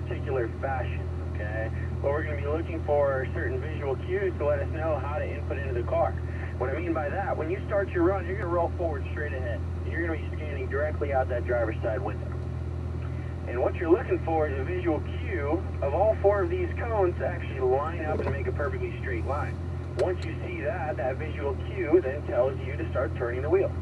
particular fashion, okay? What we're going to be looking for are certain visual cues to let us know how to input into the car. What I mean by that, when you start your run, you're going to roll forward straight ahead. You're going to be scanning directly out that driver's side window. And what you're looking for is a visual cue of all four of these cones to actually line up and make a perfectly straight line. Once you see that, that visual cue then tells you to start turning the wheel.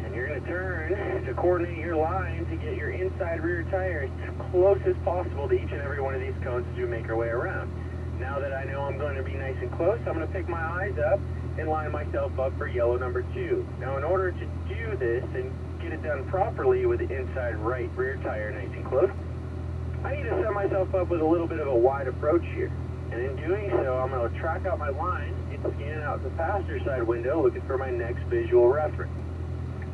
And you're going to turn to coordinate your line to get your inside rear tire as close as possible to each and every one of these cones as you make our way around. Now that I know I'm going to be nice and close, I'm going to pick my eyes up and line myself up for yellow number 2. Now in order to do this and get it done properly with the inside right rear tire nice and close, I need to set myself up with a little bit of a wide approach here. And in doing so, I'm going to track out my line and scan out the passenger side window looking for my next visual reference.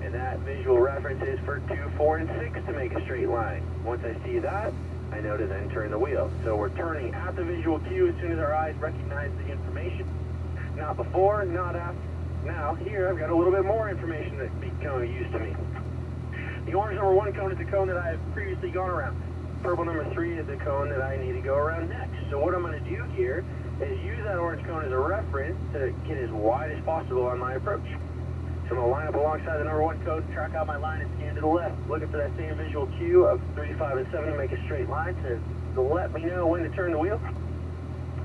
And that visual reference is for 2, 4, and 6 to make a straight line. Once I see that, I know to then turn the wheel. So we're turning at the visual cue as soon as our eyes recognize the information. Not before, not after. Now, here I've got a little bit more information that's becoming used to me. The orange number 1 cone is the cone that I have previously gone around. Purple number 3 is the cone that I need to go around next. So what I'm going to do here is use that orange cone as a reference to get as wide as possible on my approach. So I'm going to line up alongside the number 1 cone, track out my line, and scan to the left, looking for that same visual cue of 3, 5, and 7 to make a straight line to let me know when to turn the wheel.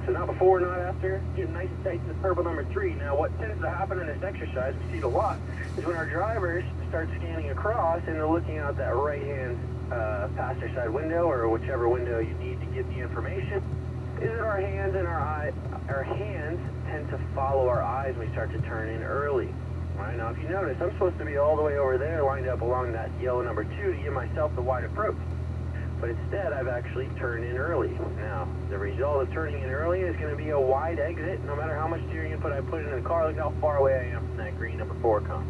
So not before, not after, getting nice and tight to the purple number 3. Now what tends to happen in this exercise, we see it a lot, is when our drivers start scanning across and they're looking out that right-hand passenger side window or whichever window you need to get the information, is that our hands and our hands tend to follow our eyes when we start to turn in early. Right, now if you notice, I'm supposed to be all the way over there lined up along that yellow number 2 to give myself the wide approach. But instead, I've actually turned in early. Now, the result of turning in early is going to be a wide exit. No matter how much steering input I put into the car, look how far away I am from that green number 4 cone.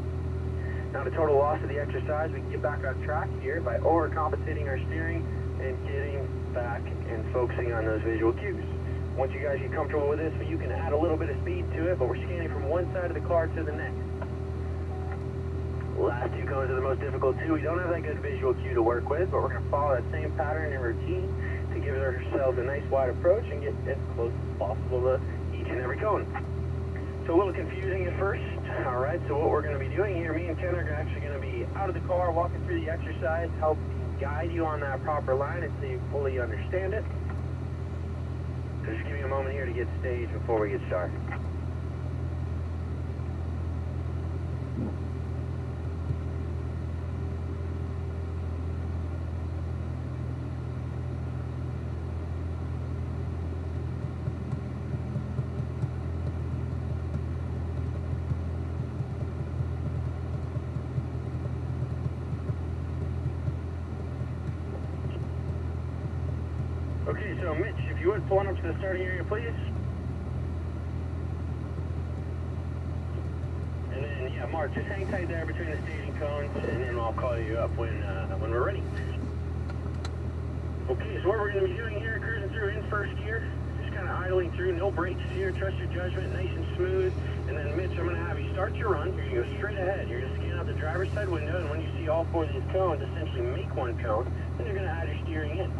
Now, the total loss of the exercise, we can get back on track here by overcompensating our steering and getting back and focusing on those visual cues. Once you guys get comfortable with this, you can add a little bit of speed to it, but we're scanning from one side of the car to the next. The last 2 cones are the most difficult too. We don't have that good visual cue to work with, but we're going to follow that same pattern and routine to give ourselves a nice wide approach and get as close as possible to each and every cone. So a little confusing at first. Alright, so what we're going to be doing here, me and Ken are actually going to be out of the car, walking through the exercise, help guide you on that proper line until you fully understand it. So just give me a moment here to get staged before we get started. Okay, so Mitch, if you would pull on up to the starting area, please. And then, yeah, Mark, just hang tight there between the staging cones, and then I'll call you up when we're ready. Okay, so what we're going to be doing here, cruising through in first gear, just kind of idling through, no brakes here, trust your judgment, nice and smooth. And then, Mitch, I'm going to have you start your run. You're going to go straight ahead. You're going to scan out the driver's side window, and when you see all 4 of these cones essentially make 1 cone, then you're going to add your steering in.